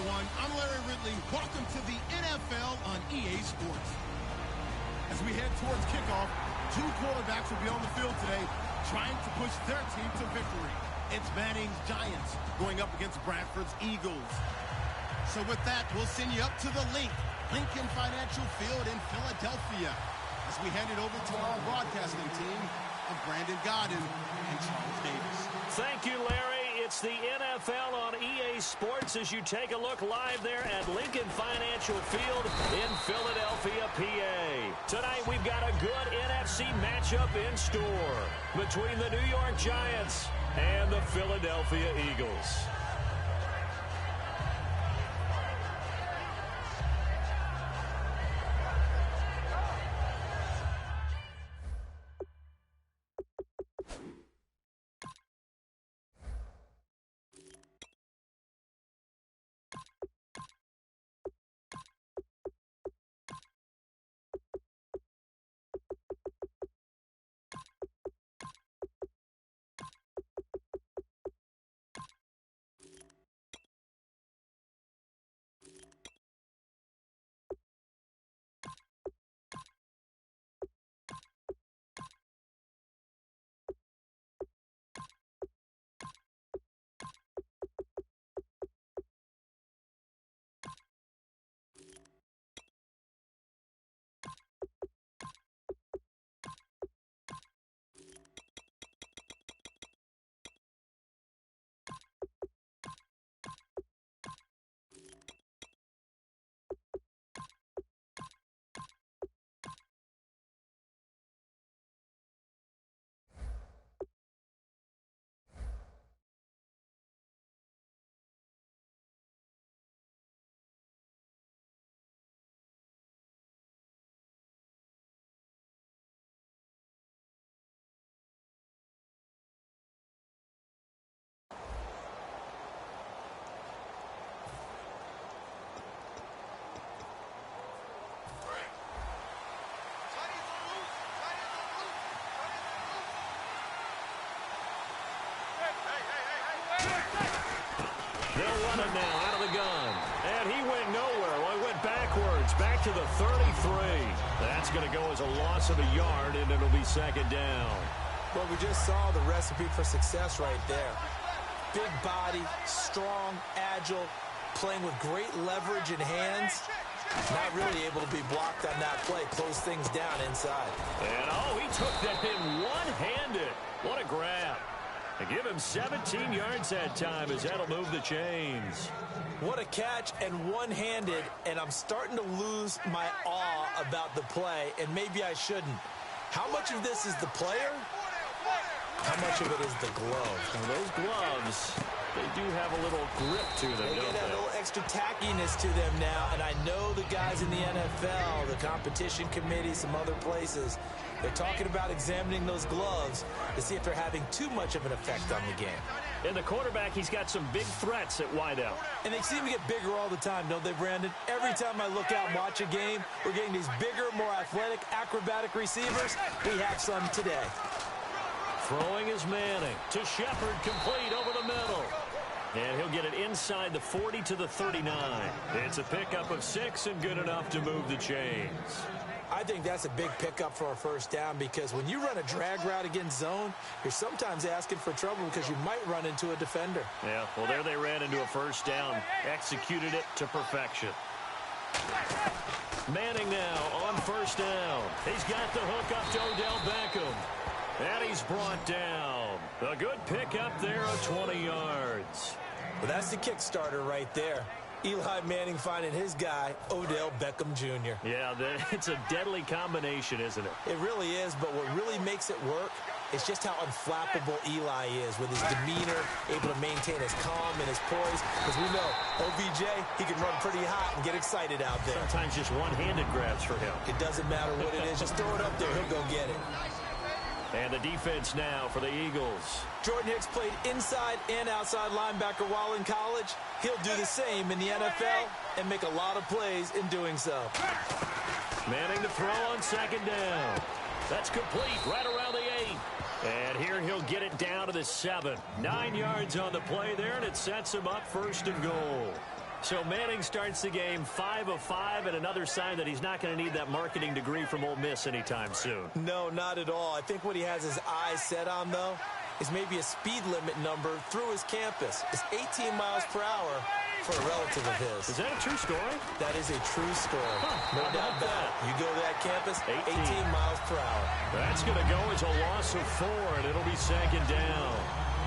everyone. I'm Larry Ridley. Welcome to the NFL on EA Sports. As we head towards kickoff, two quarterbacks will be on the field today trying to push their team to victory. It's Manning's Giants going up against Bradford's Eagles. So with that, we'll send you up to the Lincoln Financial Field in Philadelphia, as we hand it over to our broadcasting team of Brandon Godden and Charles Davis. Thank you, Larry. It's the NFL on EA Sports as you take a look live there at Lincoln Financial Field in Philadelphia, PA. Tonight we've got a good NFC matchup in store between the New York Giants and the Philadelphia Eagles. They'll run it now out of the gun. And he went nowhere. Well, he went backwards, back to the 33. That's going to go as a loss of a yard, and it'll be second down. Well, we just saw the recipe for success right there. Big body, strong, agile, playing with great leverage in hands. Not really able to be blocked on that play. Close things down inside. And, oh, he took that in one-handed. What a grab. And give him 17 yards that time as that'll move the chains. What a catch and one-handed, and I'm starting to lose my awe about the play, and maybe I shouldn't. How much of this is the player? How much of it is the glove? Now, those gloves, they do have a little grip to them, They don't get a they? little extra tackiness to them now, and I know the guys in the NFL, the competition committee, some other places, they're talking about examining those gloves to see if they're having too much of an effect on the game. And the quarterback, he's got some big threats at wideout. And they seem to get bigger all the time, don't they, Brandon? Every time I look out and watch a game, we're getting these bigger, more athletic, acrobatic receivers. We have some today. Throwing is Manning to Shepard, complete over the middle. And he'll get it inside the 40 to the 39. It's a pickup of 6 and good enough to move the chains. I think that's a big pickup for a first down because when you run a drag route against zone, you're sometimes asking for trouble because you might run into a defender. Yeah, well, there they ran into a first down, executed it to perfection. Manning now on first down. He's got the hook up to Odell Beckham. And he's brought down. A good pickup there of 20 yards. Well, that's the kick starter right there. Eli Manning finding his guy, Odell Beckham Jr. Yeah, it's a deadly combination, isn't it? It really is, but what really makes it work is just how unflappable Eli is with his demeanor, able to maintain his calm and his poise. Because we know, OBJ, he can run pretty hot and get excited out there. Sometimes just one-handed grabs for him. It doesn't matter what it is. Just throw it up there. He'll go get it. And the defense now for the Eagles. Jordan Hicks played inside and outside linebacker while in college. He'll do the same in the NFL and make a lot of plays in doing so. Manning to throw on second down. That's complete right around the 8. And here he'll get it down to the 7. 9 yards on the play there, and it sets him up first and goal. So Manning starts the game 5 of 5, and another sign that he's not going to need that marketing degree from Ole Miss anytime soon. No, not at all. I think what he has his eyes set on, though, is maybe a speed limit number through his campus. It's 18 miles per hour for a relative of his. Is that a true story? That is a true story. No doubt about it. You go to that campus, 18 miles per hour. That's going to go as a loss of 4, and it'll be second down.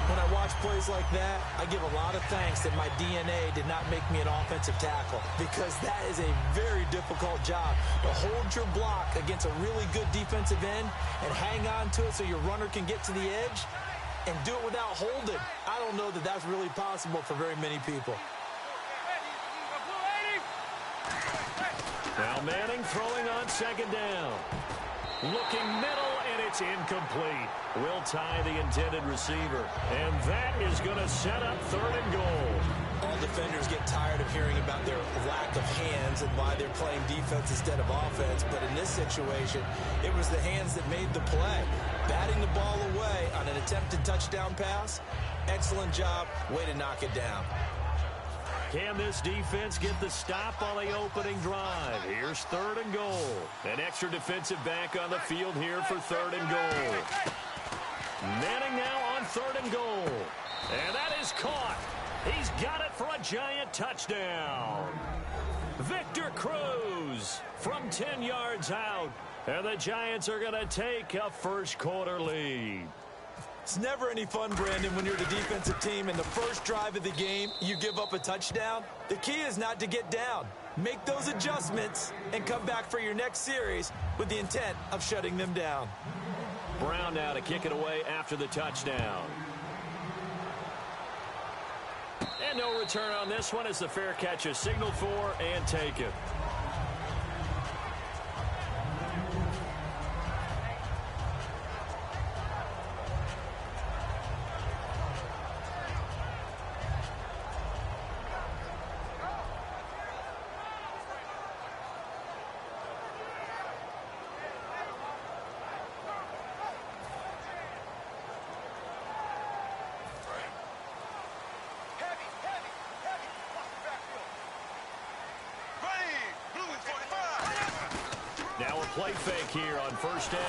When I watch plays like that, I give a lot of thanks that my DNA did not make me an offensive tackle, because that is a very difficult job to hold your block against a really good defensive end and hang on to it so your runner can get to the edge and do it without holding. I don't know that that's really possible for very many people. Now Manning throwing on second down. Looking middle, and it's incomplete. Will tie the intended receiver. And that is going to set up third and goal. All defenders get tired of hearing about their lack of hands and why they're playing defense instead of offense. But in this situation, it was the hands that made the play. Batting the ball away on an attempted touchdown pass. Excellent job. Way to knock it down. Can this defense get the stop on the opening drive? Here's third and goal. An extra defensive back on the field here for third and goal. Manning now on third and goal. And that is caught. He's got it for a giant touchdown. Victor Cruz from 10 yards out. And the Giants are going to take a first quarter lead. It's never any fun, Brandon, when you're the defensive team and the first drive of the game, you give up a touchdown. The key is not to get down. Make those adjustments and come back for your next series with the intent of shutting them down. Brown now to kick it away after the touchdown. And no return on this one as the fair catch is signaled for and taken. Now a play fake here on first down.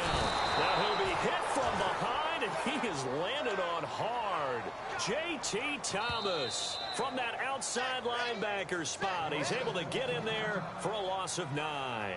Now he'll be hit from behind, and he is landed on hard. J.T. Thomas from that outside linebacker spot. He's able to get in there for a loss of 9.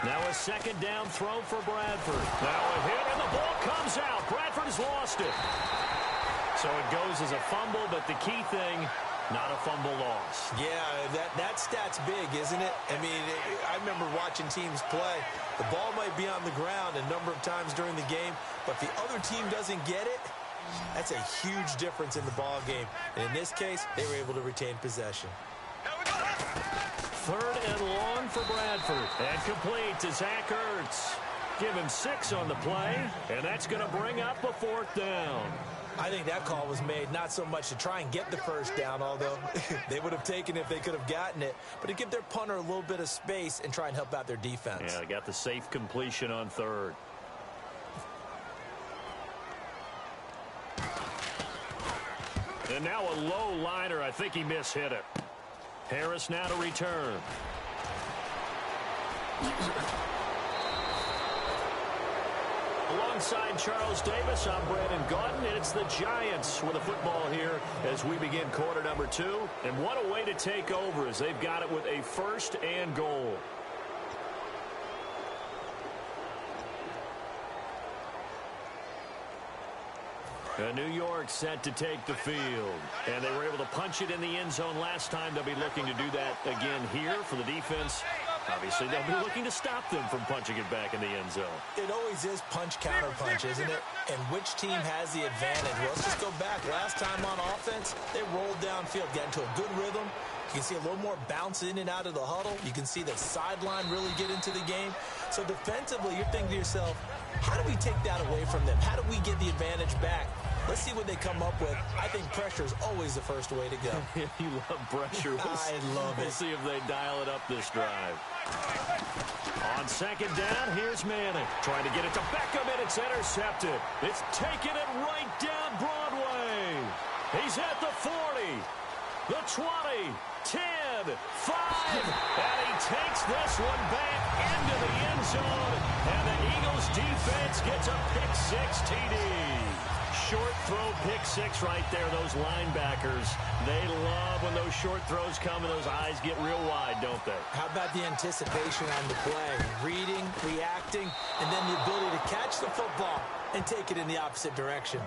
Now a second down throw for Bradford. Now a hit, and the ball comes out. Bradford has lost it. So it goes as a fumble, but the key thing, not a fumble loss. Yeah, that stat's big, isn't it? I mean, I remember watching teams play. The ball might be on the ground a number of times during the game, but if the other team doesn't get it, that's a huge difference in the ball game. And in this case, they were able to retain possession. Third and long for Bradford. And complete to Zach Ertz. Give him 6 on the play, and that's going to bring up a fourth down. I think that call was made not so much to try and get the first down, although they would have taken it if they could have gotten it, but to give their punter a little bit of space and try and help out their defense. Yeah, they got the safe completion on third. And now a low liner. I think he mishit it. Harris now to return. Alongside Charles Davis, I'm Brandon Gaudin, and it's the Giants with a football here as we begin quarter number 2. And what a way to take over as they've got it with a first and goal. New York set to take the field. And they were able to punch it in the end zone last time. They'll be looking to do that again here for the defense. Obviously, they'll be looking to stop them from punching it back in the end zone. It always is punch-counter-punch, isn't it? And which team has the advantage? Well, let's just go back. Last time on offense, they rolled downfield, got into a good rhythm. You can see a little more bounce in and out of the huddle. You can see the sideline really get into the game. So defensively, you're thinking to yourself, how do we take that away from them? How do we get the advantage back? Let's see what they come up with. I think pressure is always the first way to go. You love pressure. I love it. We'll see if they dial it up this drive. On second down, here's Manning. Trying to get it to Beckham, and it's intercepted. It's taking it right down Broadway. He's at the 40, the 20, 10, 5, and he takes this one back into the end zone, and the Eagles defense gets a pick-6 TD. Short throw pick-6 right there. Those linebackers, they love when those short throws come and those eyes get real wide, don't they? How about the anticipation on the play? Reading, reacting, and then the ability to catch the football and take it in the opposite direction.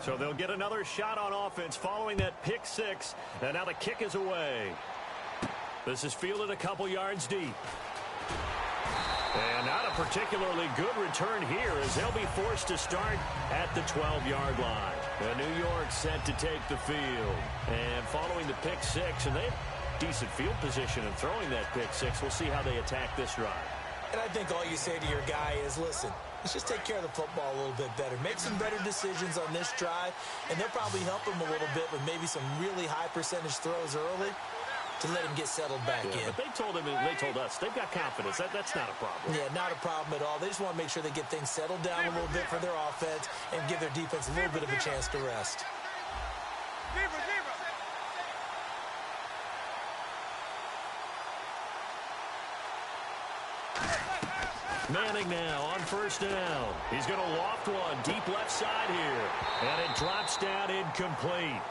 So they'll get another shot on offense following that pick-6, and now the kick is away. This is fielded a couple yards deep. And not a particularly good return here as they'll be forced to start at the 12-yard line. New York set to take the field. And following the pick-6, and they have decent field position in throwing that pick-6. We'll see how they attack this drive. And I think all you say to your guy is, listen, let's just take care of the football a little bit better. Make some better decisions on this drive, and they'll probably help him a little bit with maybe some really high percentage throws early to let him get settled back in. But they told him, and they told us, they've got confidence. That's not a problem. Yeah, not a problem at all. They just want to make sure they get things settled down a little bit for their offense and give their defense a little bit of a chance to rest. Manning now on first down. He's going to loft one deep left side here. And it drops down incomplete.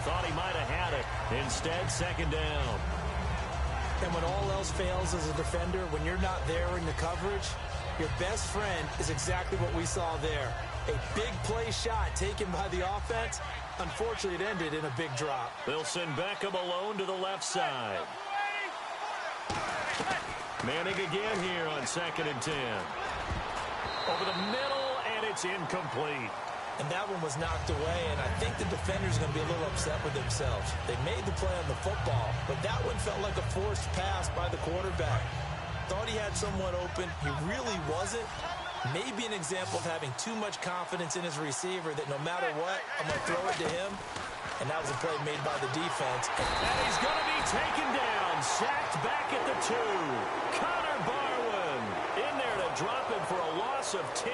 Thought he might have had it. Instead, second down. And when all else fails as a defender, when you're not there in the coverage, your best friend is exactly what we saw there. A big play shot taken by the offense. Unfortunately, it ended in a big drop. They'll send Beckham alone to the left side. Manning again here on 2nd and 10. Over the middle, and it's incomplete. And that one was knocked away, and I think the defender's going to be a little upset with themselves. They made the play on the football, but that one felt like a forced pass by the quarterback. Thought he had someone open. He really wasn't. Maybe an example of having too much confidence in his receiver that no matter what, I'm going to throw it to him. And that was a play made by the defense. And he's going to be taken down, sacked back at the 2. Connor Barwin in there to drop him for a loss of 10.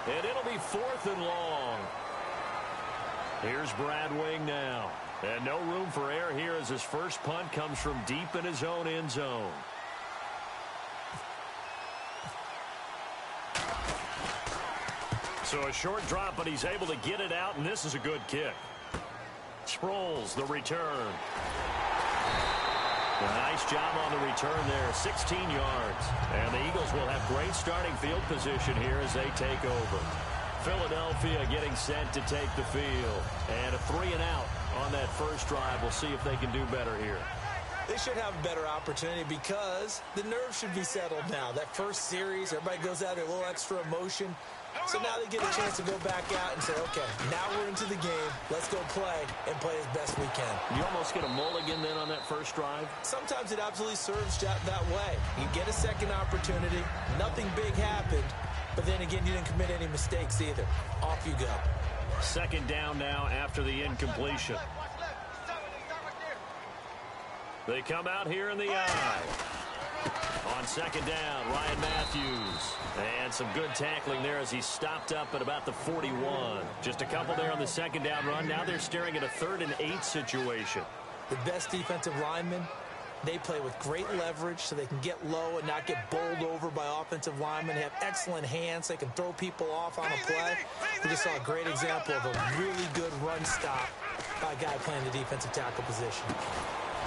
And it'll be 4th and long. Here's Brad Wing now. And no room for error here as his first punt comes from deep in his own end zone. So a short drop, but he's able to get it out, and this is a good kick. Sproles, the return. A nice job on the return there, 16 yards. And the Eagles will have great starting field position here as they take over. Philadelphia getting set to take the field. And a 3-and-out on that first drive. We'll see if they can do better here. They should have a better opportunity because the nerves should be settled now. That first series, everybody goes out there, a little extra emotion. So now they get a chance to go back out and say, okay, now we're into the game. Let's go play and play as best we can. You almost get a mulligan then on that first drive? Sometimes it absolutely serves that way. You get a second opportunity. Nothing big happened. But then again, you didn't commit any mistakes either. Off you go. Second down now after the incompletion. They come out here in the eye. On second down, Ryan Matthews. And some good tackling there as he stopped up at about the 41. Just a couple there on the second down run. Now they're staring at a 3rd and 8 situation. The best defensive linemen, they play with great leverage so they can get low and not get bowled over by offensive linemen. They have excellent hands. They can throw people off on a play. We just saw a great example of a really good run stop by a guy playing the defensive tackle position.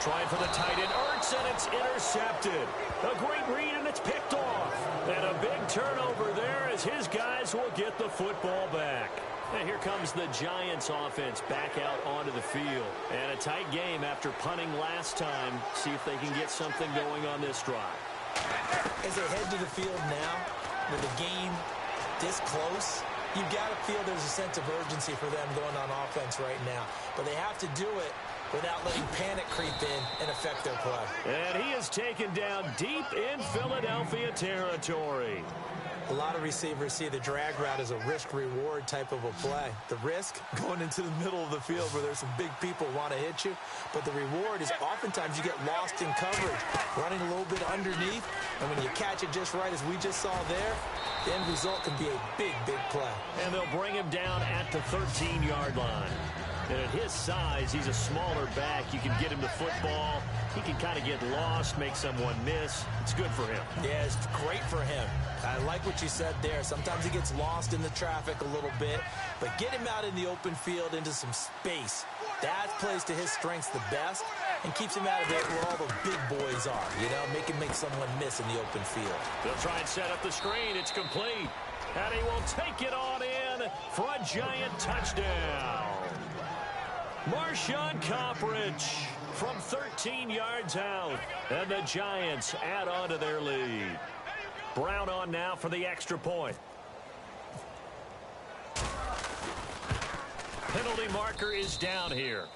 Trying for the tight end, Ertz, and it's intercepted. A great read, and it's picked off. And a big turnover there as his guys will get the football back. And here comes the Giants offense back out onto the field. And a tight game after punting last time. See if they can get something going on this drive. As they head to the field now, with the game this close, you've got to feel there's a sense of urgency for them going on offense right now. But they have to do it without letting panic creep in and affect their play. And he is taken down deep in Philadelphia territory. A lot of receivers see the drag route as a risk-reward type of a play. The risk, going into the middle of the field where there's some big people want to hit you. But the reward is oftentimes you get lost in coverage, running a little bit underneath. And when you catch it just right, as we just saw there, the end result can be a big, big play. And they'll bring him down at the 13-yard line. And at his size, he's a smaller back. You can get him the football. He can kind of get lost, make someone miss. It's good for him. Yeah, it's great for him. I like what you said there. Sometimes he gets lost in the traffic a little bit, but get him out in the open field into some space. That plays to his strengths the best and keeps him out of it where all the big boys are, you know, make someone miss in the open field. They'll try and set up the screen. It's complete. And he will take it on in for a giant touchdown. Marshawn Coppridge from 13 yards out. And the Giants add on to their lead. Brown on now for the extra point. Penalty marker is down here.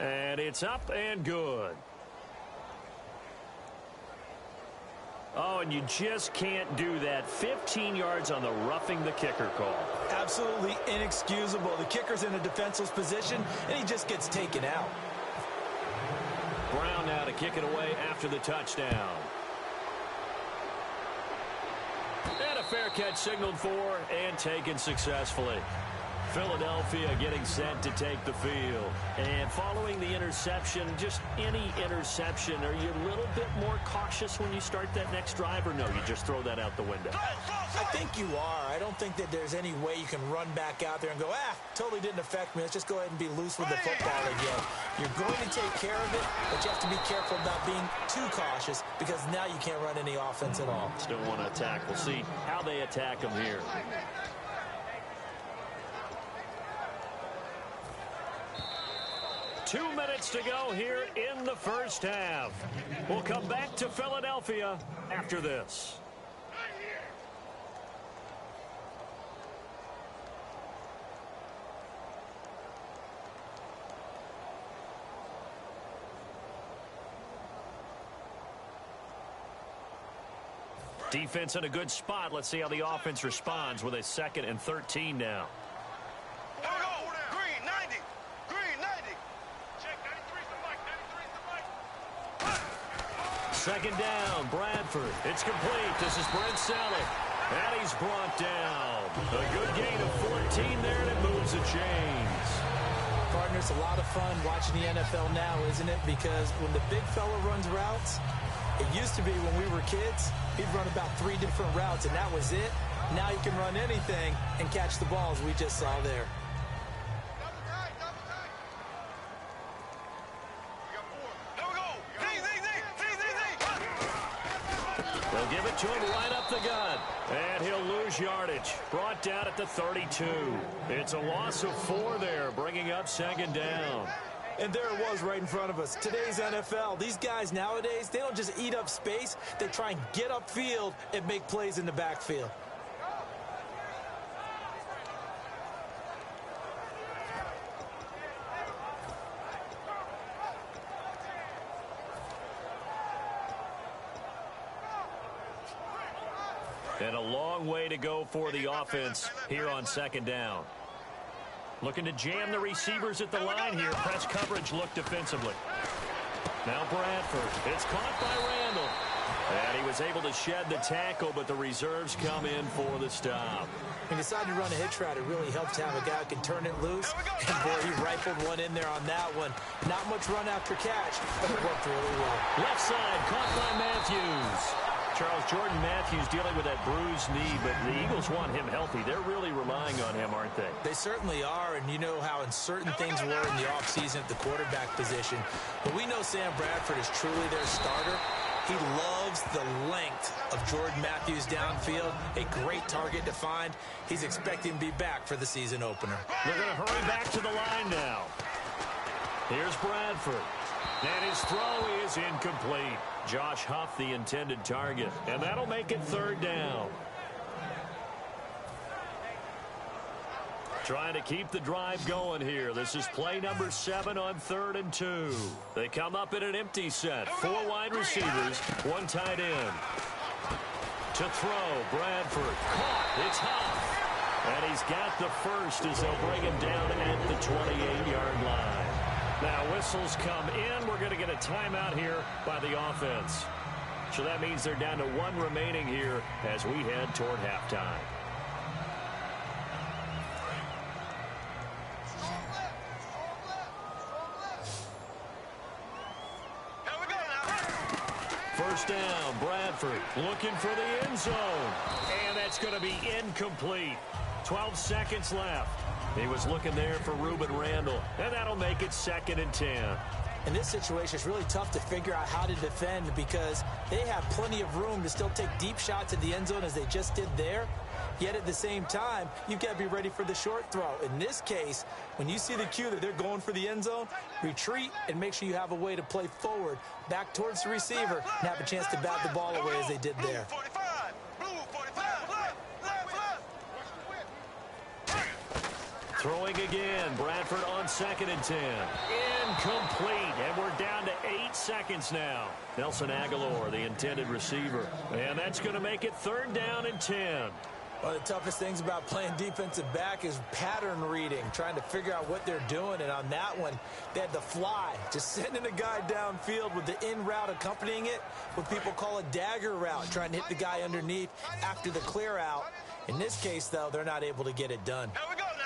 And it's up and good. Oh, and you just can't do that. 15 yards on the roughing the kicker call. Absolutely inexcusable. The kicker's in a defenseless position, and he just gets taken out. Brown now to kick it away after the touchdown. And a fair catch signaled for and taken successfully. Philadelphia getting set to take the field. And following the interception, just any interception, are you a little bit more cautious when you start that next drive, or no, you just throw that out the window? I think you are. I don't think that there's any way you can run back out there and go, totally didn't affect me. Let's just go ahead and be loose with the football again. You're going to take care of it, but you have to be careful about being too cautious because now you can't run any offense at all. Still want to attack. We'll see how they attack them here. Two minutes to go here in the first half. We'll come back to Philadelphia after this. Defense in a good spot. Let's see how the offense responds with a 2nd and 13 now. Second down, Bradford. It's complete. This is Brent Selleck. And he's brought down. A good gain of 14 there, and it moves the chains. Partner, it's a lot of fun watching the NFL now, isn't it? Because when the big fella runs routes, it used to be when we were kids, he'd run about 3 different routes, and that was it. Now he can run anything and catch the balls we just saw there. They'll give it to him right up the gut. And he'll lose yardage. Brought down at the 32. It's a loss of 4 there, bringing up 2nd down. And there it was right in front of us. Today's NFL, these guys nowadays, they don't just eat up space. They try and get upfield and make plays in the backfield. And a long way to go for the offense here on 2nd down. Looking to jam the receivers at the line here. Press coverage look defensively. Now Bradford. It's caught by Randall. And he was able to shed the tackle, but the reserves come in for the stop. When you decide to run a hitch route, it really helps to have a guy who can turn it loose. And boy, he rifled one in there on that one. Not much run after catch, but it worked really well. Left side, caught by Matthews. Charles, Jordan Matthews dealing with that bruised knee, but the Eagles want him healthy. They're really relying on him, aren't they? They certainly are, and you know how uncertain things were in the offseason at the quarterback position. But we know Sam Bradford is truly their starter. He loves the length of Jordan Matthews downfield. A great target to find. He's expecting to be back for the season opener. They're going to hurry back to the line now. Here's Bradford. And his throw is incomplete. Josh Huff, the intended target. And that'll make it third down. Trying to keep the drive going here. This is play number 7 on 3rd and 2. They come up in an empty set. 4 wide receivers, 1 tight end. To throw, Bradford. Caught. It's Huff. And he's got the first as they'll bring him down at the 28-yard line. Now whistles come in. We're going to get a timeout here by the offense. So that means they're down to 1 remaining here as we head toward halftime. First down, Bradford looking for the end zone. And that's going to be incomplete. 12 seconds left. He was looking there for Reuben Randall, and that'll make it 2nd and 10. In this situation, it's really tough to figure out how to defend because they have plenty of room to still take deep shots at the end zone as they just did there. Yet at the same time, you've got to be ready for the short throw. In this case, when you see the cue that they're going for the end zone, retreat and make sure you have a way to play forward, back towards the receiver, and have a chance to bat the ball away as they did there. Throwing again, Bradford on 2nd and 10. Incomplete, and we're down to 8 seconds now. Nelson Aguilar, the intended receiver. And that's going to make it 3rd down and 10. One of the toughest things about playing defensive back is pattern reading, trying to figure out what they're doing. And on that one, they had the fly, just sending a guy downfield with the in route accompanying it, what people call a dagger route, trying to hit the guy underneath after the clear out. In this case, though, they're not able to get it done.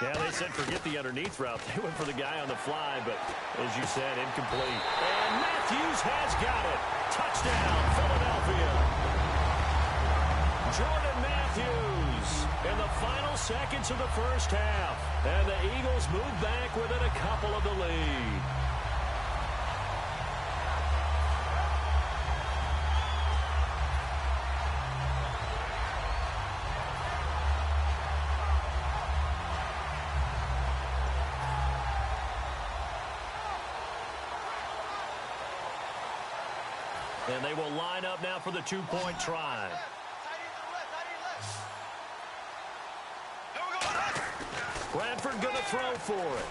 Yeah, they said forget the underneath route. They went for the guy on the fly, but as you said, incomplete. And Matthews has got it. Touchdown, Philadelphia. Jordan Matthews in the final seconds of the first half. And the Eagles move back within a couple of the lead. And they will line up now for the 2-point try. Bradford going to throw for it.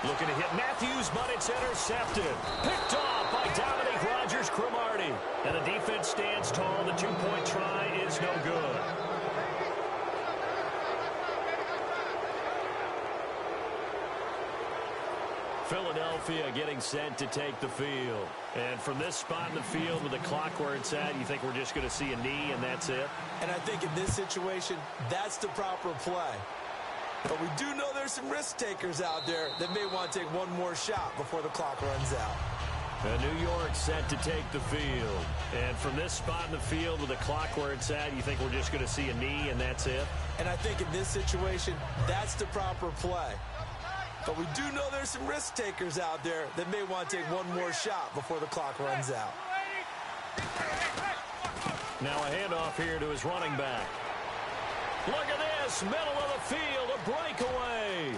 Looking to hit Matthews, but it's intercepted. Picked off by Dominique Rodgers-Cromartie. And the defense stands tall. The 2-point try is no good. Philadelphia getting set to take the field. And from this spot in the field with the clock where it's at, you think we're just going to see a knee and that's it? And I think in this situation, that's the proper play. But we do know there's some risk takers out there that may want to take one more shot before the clock runs out. And New York set to take the field. And from this spot in the field with the clock where it's at, you think we're just going to see a knee and that's it? And I think in this situation, that's the proper play. But we do know there's some risk takers out there that may want to take one more shot before the clock runs out. Now a handoff here to his running back. Look at this, middle of the field, a breakaway.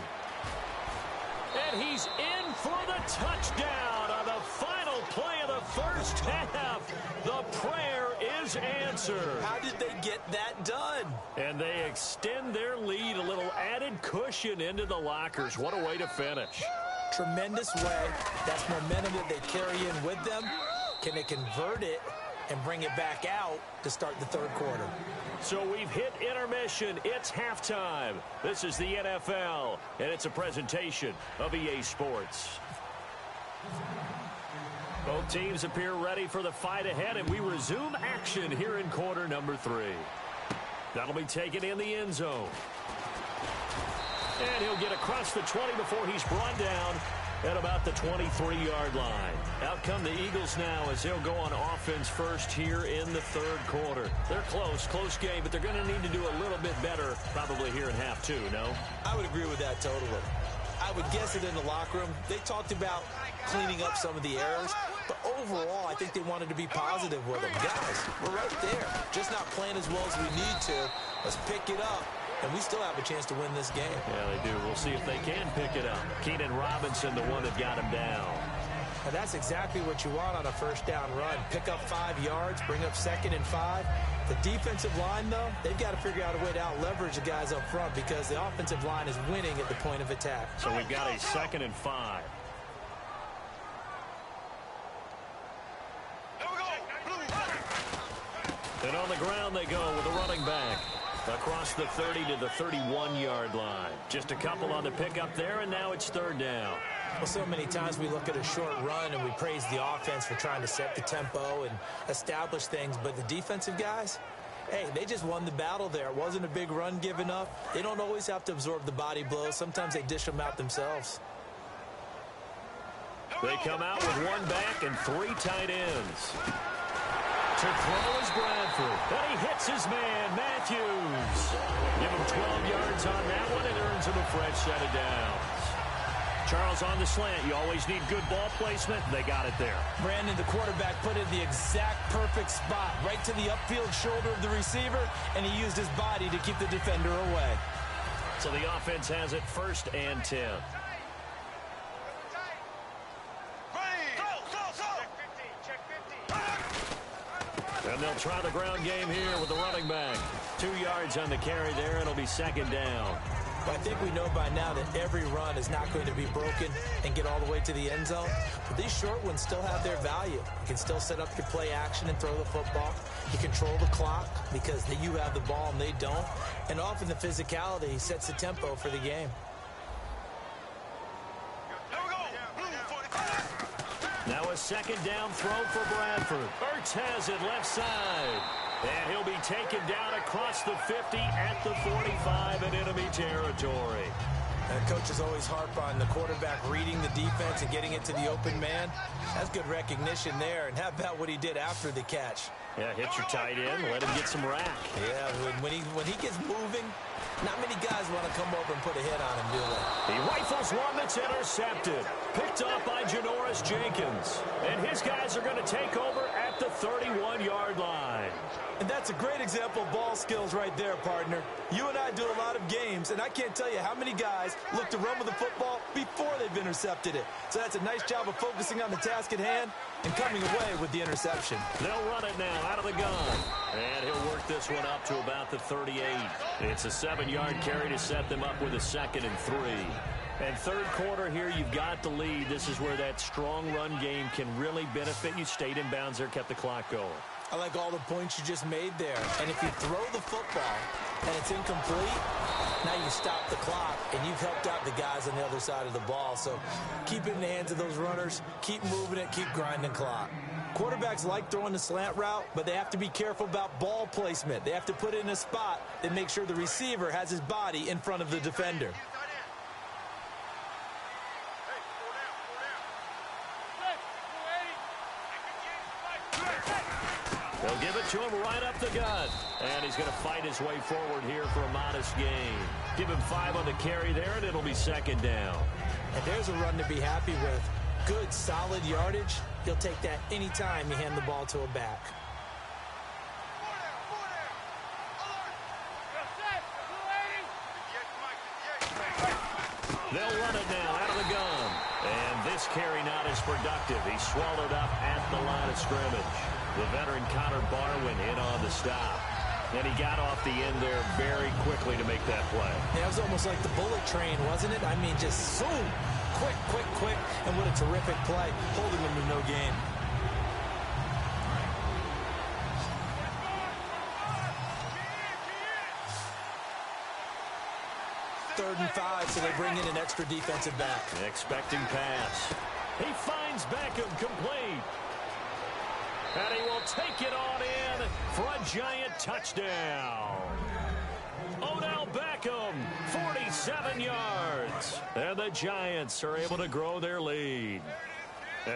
And he's in for the touchdown on the final play of the first half. The prayer is answered. How did they get that done? And they extend their lead, a little added cushion into the lockers. What a way to finish. Tremendous way. That's momentum that they carry in with them. Can they convert it and bring it back out to start the third quarter? So we've hit intermission. It's halftime. This is the NFL, and it's a presentation of EA Sports. Both teams appear ready for the fight ahead, and we resume action here in quarter number 3. That'll be taken in the end zone. And he'll get across the 20 before he's brought down at about the 23-yard line. Out come the Eagles now as they'll go on offense first here in the third quarter. They're close game, but they're going to need to do a little bit better probably here in half two, no? I would agree with that totally. I would guess it in the locker room. They talked about cleaning up some of the errors, but overall, I think they wanted to be positive with them. Guys, we're right there. Just not playing as well as we need to. Let's pick it up, and we still have a chance to win this game. Yeah, they do. We'll see if they can pick it up. Keenan Robinson, the one that got him down. And that's exactly what you want on a first down run. Pick up 5 yards, bring up 2nd and 5. The defensive line, though, they've got to figure out a way to out-leverage the guys up front because the offensive line is winning at the point of attack. So we've got a 2nd and 5. And on the ground they go with a running back. Across the 30 to the 31-yard line. Just a couple on the pickup there, and now it's 3rd down. Well, so many times we look at a short run and we praise the offense for trying to set the tempo and establish things, but the defensive guys, hey, they just won the battle there. It wasn't a big run given up. They don't always have to absorb the body blows. Sometimes they dish them out themselves. They come out with 1 back and 3 tight ends. To throw is Bradford, and he hits his man, Matthews. Give him 12 yards on that one and earns him a fresh set of downs. Charles, on the slant, you always need good ball placement. They got it there. Brandon, the quarterback, put it in the exact perfect spot, right to the upfield shoulder of the receiver, and he used his body to keep the defender away. So the offense has it 1st and 10. And they'll try the ground game here with the running back. 2 yards on the carry there, and it'll be 2nd down. Well, I think we know by now that every run is not going to be broken and get all the way to the end zone. But these short ones still have their value. You can still set up your play action and throw the football. You control the clock because you have the ball and they don't. And often the physicality sets the tempo for the game. Now a 2nd down throw for Bradford. Ertz has it left side. And he'll be taken down across the 50 at the 45 in enemy territory. Coaches always harp on the quarterback reading the defense and getting it to the open man. That's good recognition there. And how about what he did after the catch? Yeah, hit your tight end, let him get some rack. Yeah, when he gets moving, not many guys want to come over and put a hit on him, do they? He rifles one that's intercepted. Picked off by Janoris Jenkins. And his guys are going to take over at the 31-yard line. And that's a great example of ball skills right there, partner. You and I do a lot of games, and I can't tell you how many guys look to run with the football before they've intercepted it. So that's a nice job of focusing on the task at hand and coming away with the interception. They'll run it now out of the gun. And he'll work this one up to about the 38. It's a 7-yard carry to set them up with a 2nd and 3. And third quarter here, you've got the lead. This is where that strong run game can really benefit you. Stayed in bounds there, kept the clock going. I like all the points you just made there. And if you throw the football and it's incomplete, now you stop the clock and you've helped out the guys on the other side of the ball. So keep it in the hands of those runners. Keep moving it. Keep grinding clock. Quarterbacks like throwing the slant route, but they have to be careful about ball placement. They have to put it in a spot that makes sure the receiver has his body in front of the defender. They'll give it to him right up the gut. And he's going to fight his way forward here for a modest gain. Give him 5 on the carry there, and it'll be 2nd down. And there's a run to be happy with. Good, solid yardage. He'll take that anytime you hand the ball to a back. They'll run it now out of the gun. And this carry not as productive. He's swallowed up at the line of scrimmage. The veteran Connor Barwin in on the stop. And he got off the end there very quickly to make that play. Yeah, it was almost like the bullet train, wasn't it? I mean, just zoom. Quick. And what a terrific play, holding him to no gain. Third and 5, so they bring in an extra defensive back. Expecting pass. He finds Beckham complete. And he will take it on in for a giant touchdown. Odell Beckham, 47 yards. yards. And the Giants are able to grow their lead.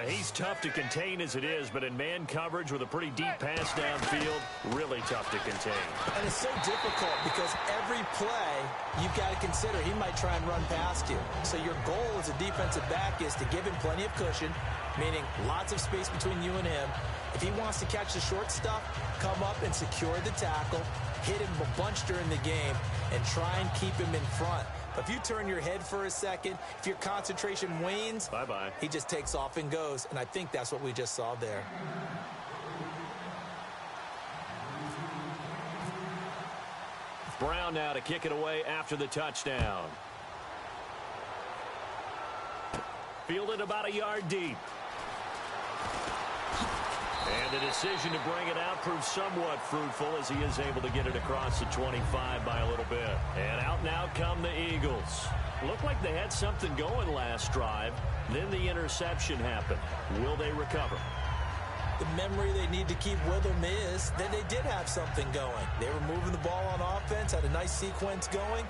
He's tough to contain as it is, but in man coverage with a pretty deep pass downfield, really tough to contain. And it's so difficult because every play you've got to consider he might try and run past you. So your goal as a defensive back is to give him plenty of cushion, meaning lots of space between you and him. If he wants to catch the short stuff, come up and secure the tackle, hit him a bunch during the game, and try and keep him in front. But if you turn your head for a second, if your concentration wanes, bye-bye. He just takes off and goes, and I think that's what we just saw there. Brown now to kick it away after the touchdown. Fielded about a yard deep. And the decision to bring it out proves somewhat fruitful as he is able to get it across the 25 by a little bit. And out now come the Eagles. Looked like they had something going last drive. Then the interception happened. Will they recover? The memory they need to keep with them is that they did have something going. They were moving the ball on offense, had a nice sequence going.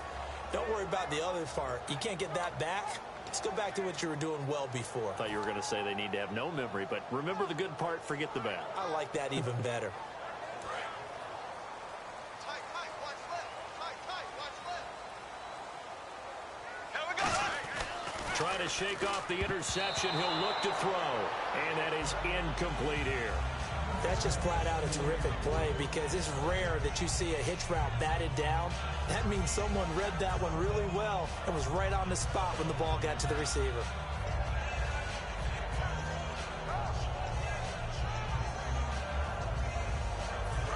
Don't worry about the other part. You can't get that back. Let's go back to what you were doing well before. I thought you were going to say they need to have no memory, but remember the good part, forget the bad. I like that even better. Trying to shake off the interception. He'll look to throw, and that is incomplete here. That's just flat out a terrific play because it's rare that you see a hitch route batted down. That means someone read that one really well and was right on the spot when the ball got to the receiver.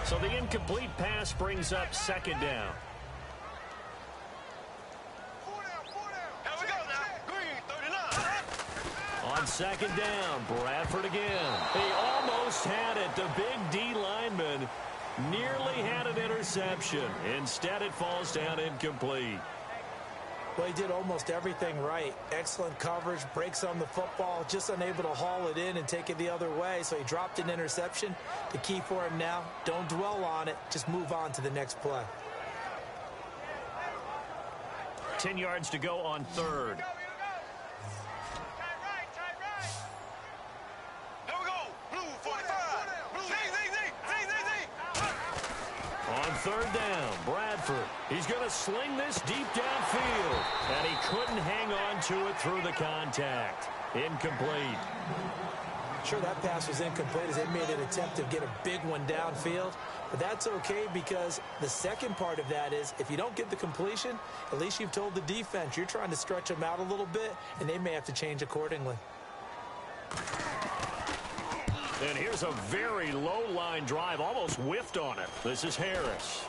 So the incomplete pass brings up second down. On second down, Bradford again. He almost had it. The big D lineman nearly had an interception. Instead, it falls down incomplete. Well, he did almost everything right. Excellent coverage, breaks on the football, just unable to haul it in and take it the other way. So he dropped an interception. The key for him now, don't dwell on it. Just move on to the next play. 10 yards to go on third. On third down, Bradford. He's going to sling this deep downfield. And he couldn't hang on to it through the contact. Incomplete. Sure, that pass was incomplete as they made an attempt to get a big one downfield. But that's okay because the second part of that is if you don't get the completion, at least you've told the defense you're trying to stretch them out a little bit, and they may have to change accordingly. And here's a very low-line drive, almost whiffed on it. This is Harris.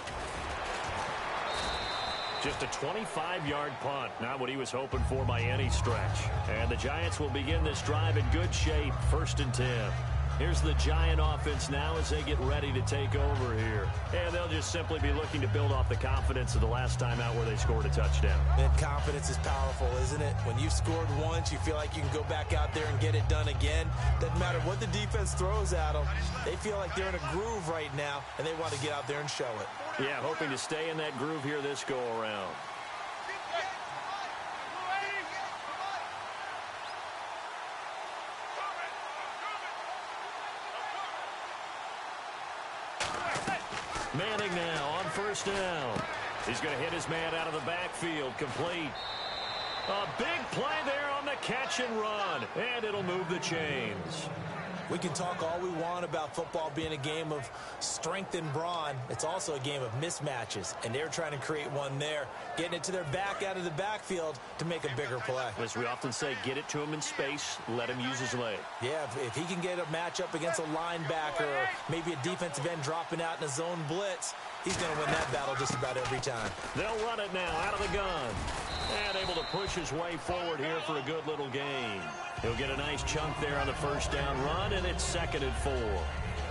Just a 25-yard punt, not what he was hoping for by any stretch. And the Giants will begin this drive in good shape, 1st and 10. Here's the Giant offense now as they get ready to take over here. And they'll just simply be looking to build off the confidence of the last time out where they scored a touchdown. And confidence is powerful, isn't it? When you've scored once, you feel like you can go back out there and get it done again. Doesn't matter what the defense throws at them. They feel like they're in a groove right now, and they want to get out there and show it. Yeah, hoping to stay in that groove here this go-around. Manning now on 1st down. He's going to hit his man out of the backfield, complete. A big play there on the catch and run, and it'll move the chains. We can talk all we want about football being a game of strength and brawn. It's also a game of mismatches, and they're trying to create one there, getting it to their back out of the backfield to make a bigger play. As we often say, get it to him in space, let him use his leg. Yeah, if he can get a matchup against a linebacker or maybe a defensive end dropping out in a zone blitz, he's going to win that battle just about every time. They'll run it now out of the gun. And able to push his way forward here for a good little gain. He'll get a nice chunk there on the 1st down run, and it's 2nd and 4.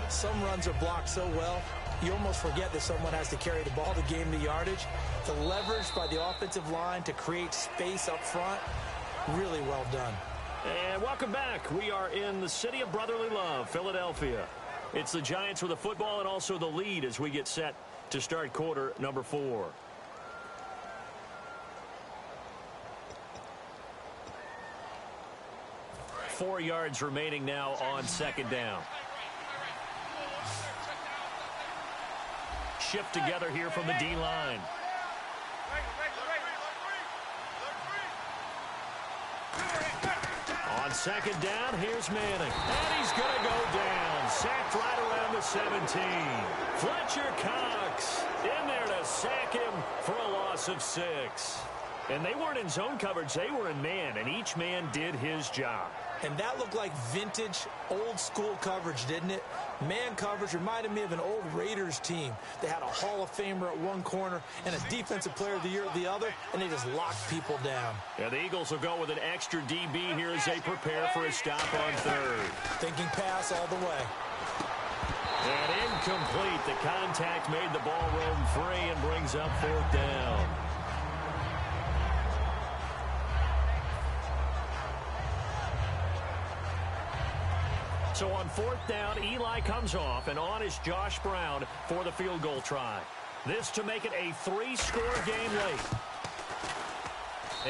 Some runs are blocked so well, you almost forget that someone has to carry the ball to gain the yardage. The leverage by the offensive line to create space up front, really well done. And welcome back. We are in the city of brotherly love, Philadelphia. It's the Giants with the football and also the lead as we get set to start quarter number 4. 4 yards remaining now on second down. Shift together here from the D-line. On second down, here's Manning. And he's going to go down. Sacked right around the 17. Fletcher Cox in there to sack him for a loss of 6. And they weren't in zone coverage. They were in man, and each man did his job. And that looked like vintage, old-school coverage, didn't it? Man coverage reminded me of an old Raiders team. They had a Hall of Famer at one corner and a Defensive Player of the Year at the other, and they just locked people down. Yeah, the Eagles will go with an extra DB here as they prepare for a stop on third. Thinking pass all the way. And incomplete. The contact made the ball roam free and brings up fourth down. So on fourth down, Eli comes off, and on is Josh Brown for the field goal try. This to make it a 3-score game late.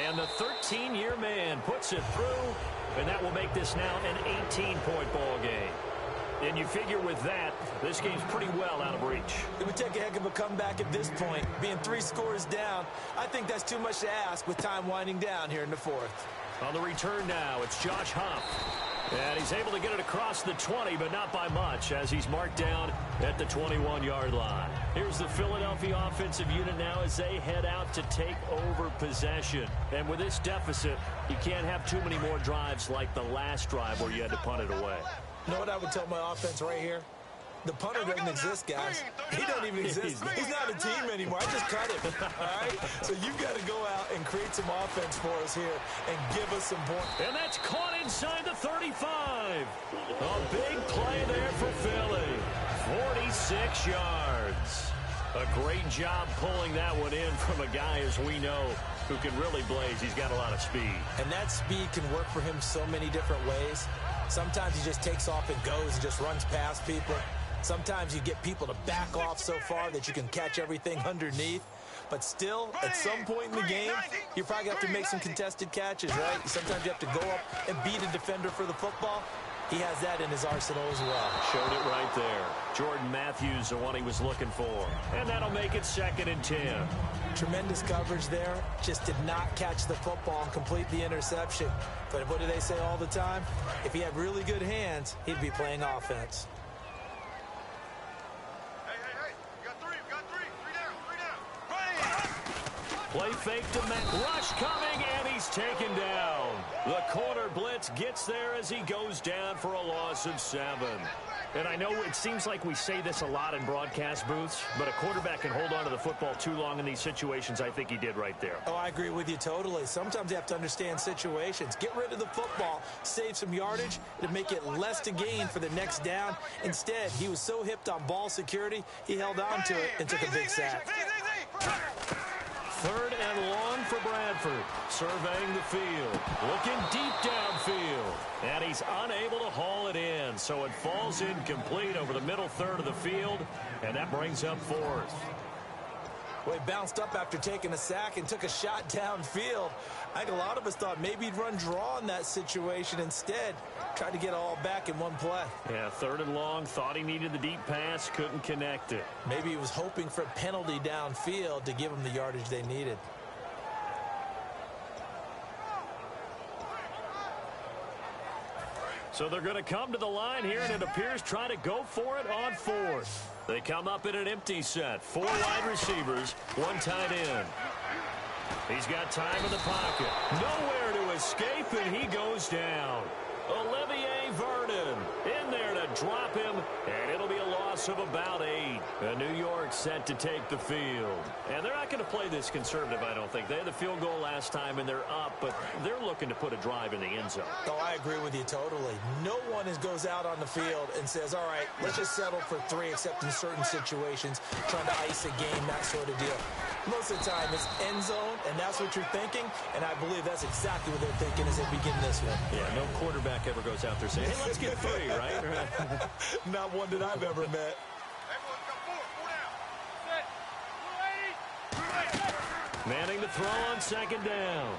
And the 13-year man puts it through, and that will make this now an 18-point ball game. And you figure with that, this game's pretty well out of reach. It would take a heck of a comeback at this point. Being 3 scores down, I think that's too much to ask with time winding down here in the fourth. On the return now, it's Josh Huff. And he's able to get it across the 20, but not by much, as he's marked down at the 21-yard line. Here's the Philadelphia offensive unit now as they head out to take over possession. And with this deficit, you can't have too many more drives like the last drive where you had to punt it away. You know what I would tell my offense right here? The punter doesn't exist, guys. He doesn't even exist. He's not a team anymore. I just cut him, all right? So you've got to go out and create some offense for us here and give us some points. And that's caught inside the 35. A big play there for Philly. 46 yards. A great job pulling that one in from a guy, as we know, who can really blaze. He's got a lot of speed. And that speed can work for him so many different ways. Sometimes he just takes off and goes and just runs past people. Sometimes you get people to back off so far that you can catch everything underneath. But still, at some point in the game, you probably have to make some contested catches, right? Sometimes you have to go up and beat a defender for the football. He has that in his arsenal as well. Showed it right there. Jordan Matthews, the one he was looking for. And that'll make it 2nd and 10. Tremendous coverage there. Just did not catch the football and complete the interception. But what do they say all the time? If he had really good hands, he'd be playing offense. Play fake to Matt. Rush coming, and he's taken down. The corner blitz gets there as he goes down for a loss of 7. And I know it seems like we say this a lot in broadcast booths, but a quarterback can hold on to the football too long in these situations. I think he did right there. Oh, I agree with you totally. Sometimes you have to understand situations. Get rid of the football, save some yardage to make it less to gain for the next down. Instead, he was so hipped on ball security, he held on to it and took a big sack. 3rd and long for Bradford. Surveying the field. Looking deep downfield. And he's unable to haul it in. So it falls incomplete over the middle third of the field. And that brings up 4th. Well, he bounced up after taking a sack and took a shot downfield. I think a lot of us thought maybe he'd run draw in that situation. Instead, tried to get it all back in one play. Yeah, 3rd and long. Thought he needed the deep pass. Couldn't connect it. Maybe he was hoping for a penalty downfield to give him the yardage they needed. So they're going to come to the line here, and it appears trying to go for it on 4th. They come up in an empty set. 4 wide receivers, 1 tight end. He's got time in the pocket. Nowhere to escape, and he goes down. Olivier Vernon in there to drop him, and it'll be a loss of about 8. New York set to take the field. And they're not going to play this conservative, I don't think. They had the field goal last time, and they're up, but they're looking to put a drive in the end zone. Oh, I agree with you totally. No one goes out on the field and says, all right, let's just settle for 3, except in certain situations, trying to ice a game, that sort of deal. Most of the time, it's end zone, and that's what you're thinking, and I believe that's exactly what they're thinking as they begin this one. Yeah, no quarterback ever goes out there saying, hey, let's get 3, right? Not one that I've ever met. Manning to throw on 2nd down.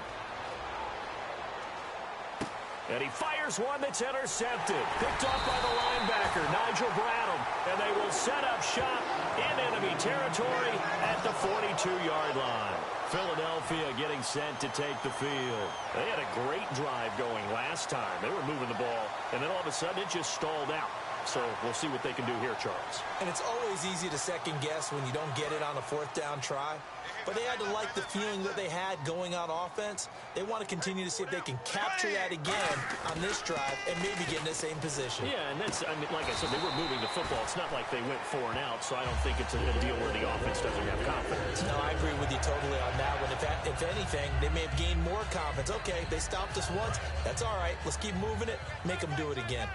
And he fires one that's intercepted. Picked off by the linebacker, Nigel Bradham. And they will set up shop in enemy territory at the 42-yard line. Philadelphia getting set to take the field. They had a great drive going last time. They were moving the ball, and then all of a sudden it just stalled out. So we'll see what they can do here, Charles. And it's always easy to second guess when you don't get it on a fourth down try. But they had to like the feeling that they had going on offense. They want to continue to see if they can capture that again on this drive and maybe get in the same position. Yeah, and that's, I mean, like I said, they were moving the football. It's not like they went 4 and out, so I don't think it's a deal where the offense doesn't have confidence. No, I agree with you totally on that one. If anything, they may have gained more confidence. Okay, they stopped us once. That's all right. Let's keep moving it. Make them do it again.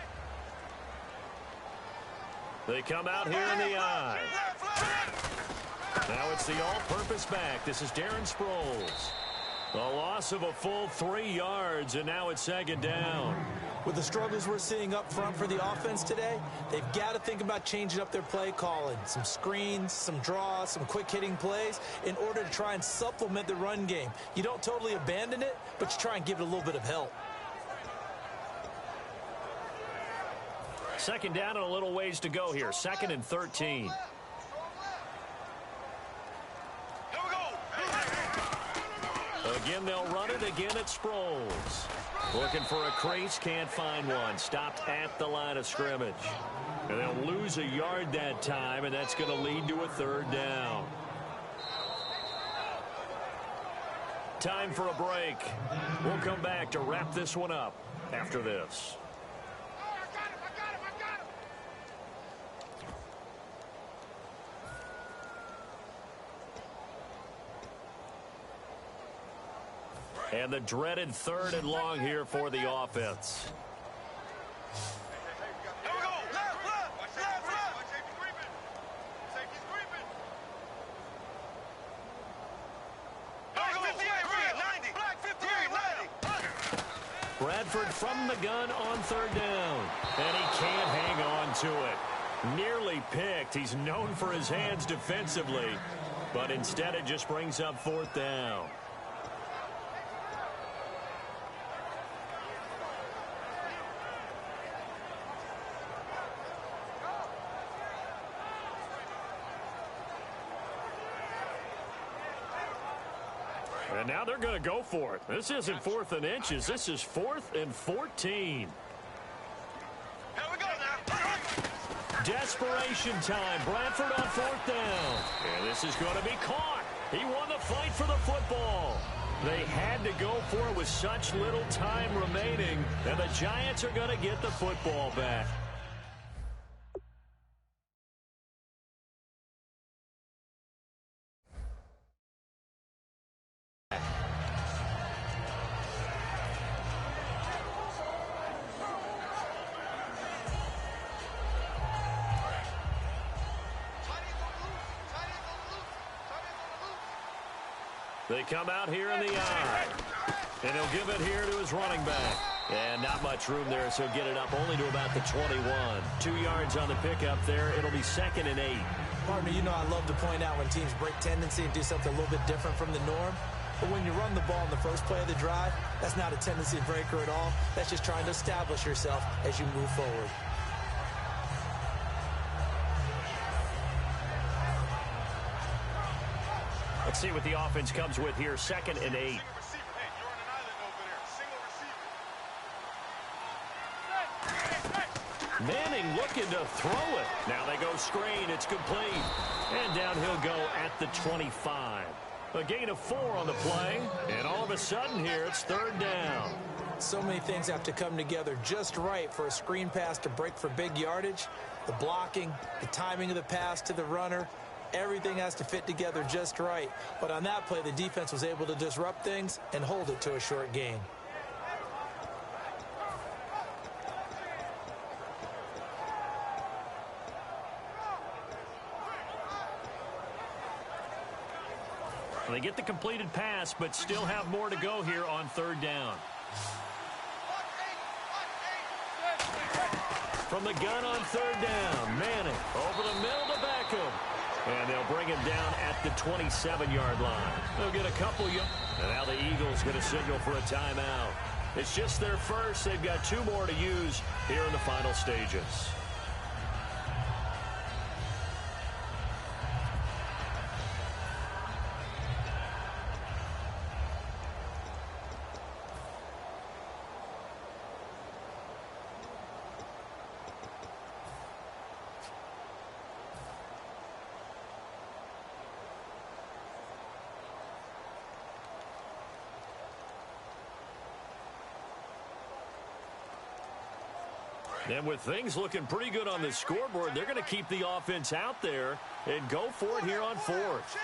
They come out here in the eye. Now it's the all-purpose back. This is Darren Sproles. A loss of a full 3 yards, and now it's second down. With the struggles we're seeing up front for the offense today, they've got to think about changing up their play calling. Some screens, some draws, some quick-hitting plays in order to try and supplement the run game. You don't totally abandon it, but you try and give it a little bit of help. Second down and a little ways to go here. 2nd and 13. Again, they'll run it. Again, it's Sproles. Looking for a crease, can't find one. Stopped at the line of scrimmage. And they'll lose a yard that time, and that's going to lead to a 3rd down. Time for a break. We'll come back to wrap this one up after this. And the dreaded 3rd and long here for the offense. Bradford from the gun on 3rd down. And he can't hang on to it. Nearly picked. He's known for his hands defensively. But instead it just brings up 4th down. And now they're going to go for it. This isn't 4th and inches. This is 4th and 14. Desperation time. Bradford on 4th down. And this is going to be caught. He won the fight for the football. They had to go for it with such little time remaining. And the Giants are going to get the football back. They come out here in the eye. And he'll give it here to his running back. And not much room there, so get it up only to about the 21. 2 yards on the pickup there. It'll be 2nd and 8. Partner, you know I love to point out when teams break tendency and do something a little bit different from the norm. But when you run the ball in the first play of the drive, that's not a tendency breaker at all. That's just trying to establish yourself as you move forward. Let's see what the offense comes with here. 2nd and 8. Manning looking to throw it. Now they go screen. It's complete. And down he'll go at the 25. A gain of 4 on the play. And all of a sudden here, it's 3rd down. So many things have to come together just right for a screen pass to break for big yardage. The blocking, the timing of the pass to the runner, everything has to fit together just right. But on that play, the defense was able to disrupt things and hold it to a short gain. They get the completed pass, but still have more to go here on 3rd down. From the gun on 3rd down, Manning over the middle to Beckham. And they'll bring him down at the 27-yard line. They'll get a couple. And now the Eagles get a signal for a timeout. It's just their first. They've got 2 more to use here in the final stages. And with things looking pretty good on the scoreboard, they're going to keep the offense out there and go for it here on 4th.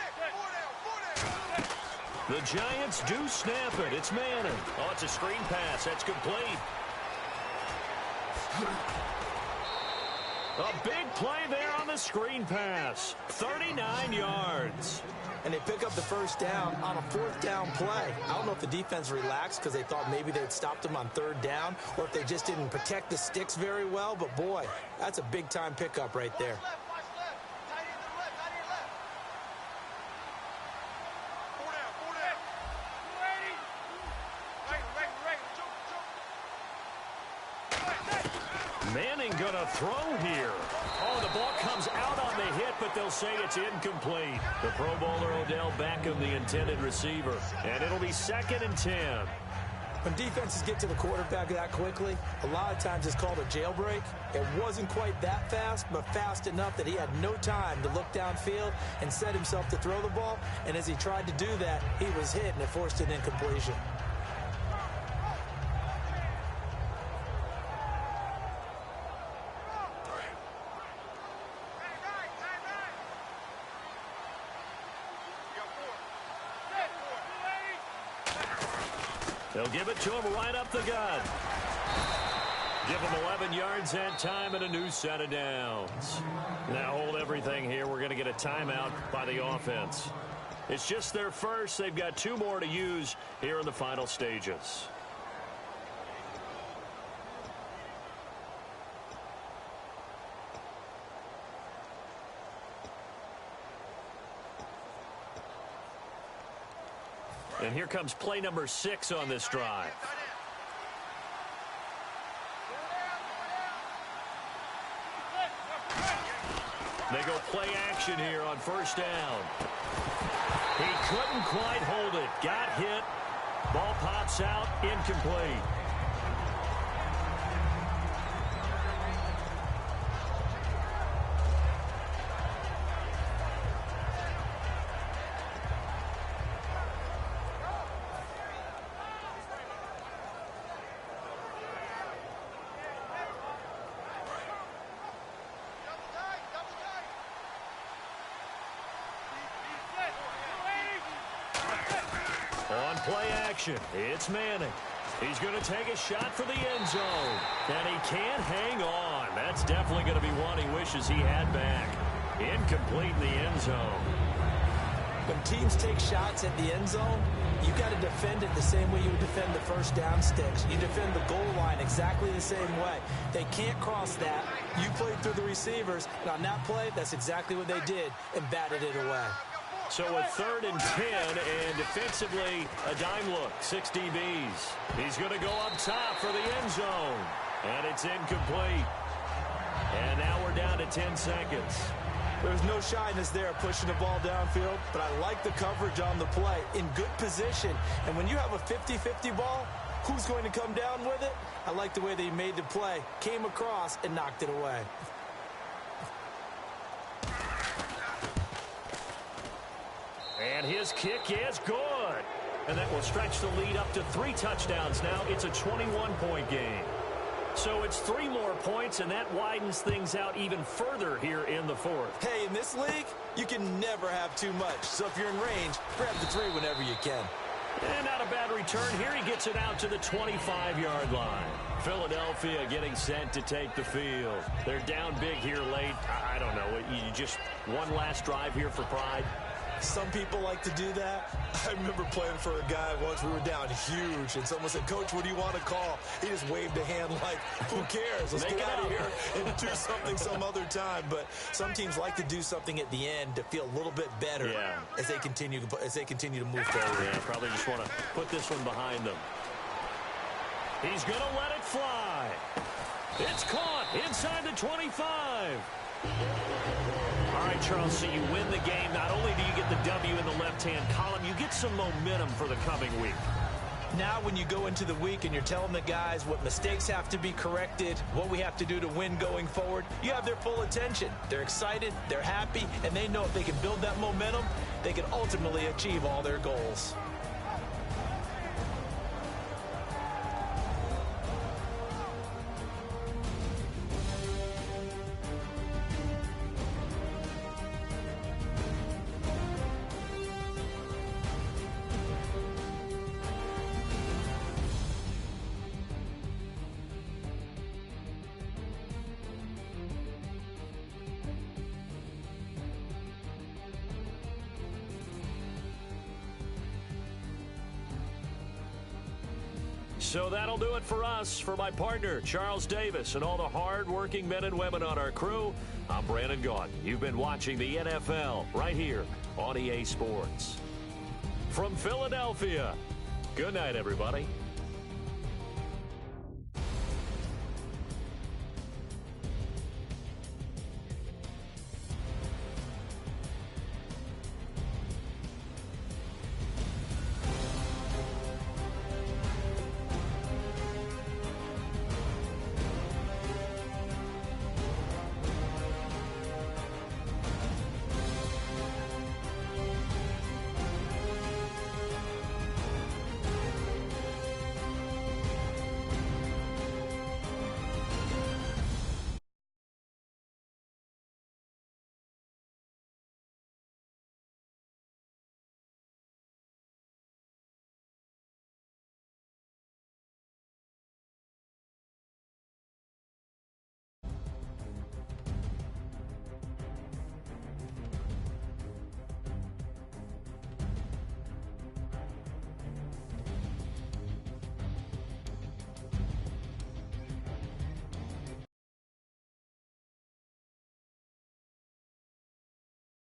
The Giants do snap it. It's Manning. Oh, it's a screen pass. That's complete. A big play there on the screen pass. 39 yards. And they pick up the first down on a 4th down play. I don't know if the defense relaxed because they thought maybe they'd stopped them on 3rd down or if they just didn't protect the sticks very well. But, boy, that's a big-time pickup right there. Manning going to throw here. Oh, the ball comes out on the hit, but they'll say it's incomplete. The Pro Bowler Odell Beckham, the intended receiver. And it'll be 2nd and 10. When defenses get to the quarterback that quickly, a lot of times it's called a jailbreak. It wasn't quite that fast, but fast enough that he had no time to look downfield and set himself to throw the ball. And as he tried to do that, he was hit, and it forced an incompletion. They'll give it to him right up the gut. Give him 11 yards that time and a new set of downs. Now hold everything here. We're going to get a timeout by the offense. It's just their first. They've got 2 more to use here in the final stages. And here comes play number 6 on this drive. They go play action here on 1st down. He couldn't quite hold it. Got hit. Ball pops out. Incomplete. On play action, it's Manning. He's going to take a shot for the end zone. And he can't hang on. That's definitely going to be one he wishes he had back. Incomplete in the end zone. When teams take shots at the end zone, you got to defend it the same way you would defend the 1st down sticks. You defend the goal line exactly the same way. They can't cross that. You played through the receivers, and on that play, that's exactly what they did and batted it away. So a 3rd and 10, and defensively, a dime look, 6 DBs. He's going to go up top for the end zone, and it's incomplete. And now we're down to 10 seconds. There's no shyness there pushing the ball downfield, but I like the coverage on the play. In good position, and when you have a 50-50 ball, who's going to come down with it? I like the way they made the play, came across, and knocked it away. And his kick is good. And that will stretch the lead up to 3 touchdowns now. It's a 21-point game. So it's 3 more points, and that widens things out even further here in the 4th. Hey, in this league, you can never have too much. So if you're in range, grab the 3 whenever you can. And not a bad return here. He gets it out to the 25-yard line. Philadelphia getting set to take the field. They're down big here late. I don't know. You just one last drive here for pride. Some people like to do that. I remember playing for a guy once. We were down huge, and someone said, "Coach, what do you want to call?" He just waved a hand like, "Who cares? Let's get out of here and do something some other time." But some teams like to do something at the end to feel a little bit better as they continue to move forward. Yeah, probably just want to put this one behind them. He's going to let it fly. It's caught inside the 25. All right, Charles, so you win the game. Not only do you get the W in the left-hand column, you get some momentum for the coming week. Now when you go into the week and you're telling the guys what mistakes have to be corrected, what we have to do to win going forward, you have their full attention. They're excited, they're happy, and they know if they can build that momentum, they can ultimately achieve all their goals. So that'll do it for us. For my partner, Charles Davis, and all the hard-working men and women on our crew, I'm Brandon Gaudin. You've been watching the NFL right here on EA Sports. From Philadelphia, good night, everybody.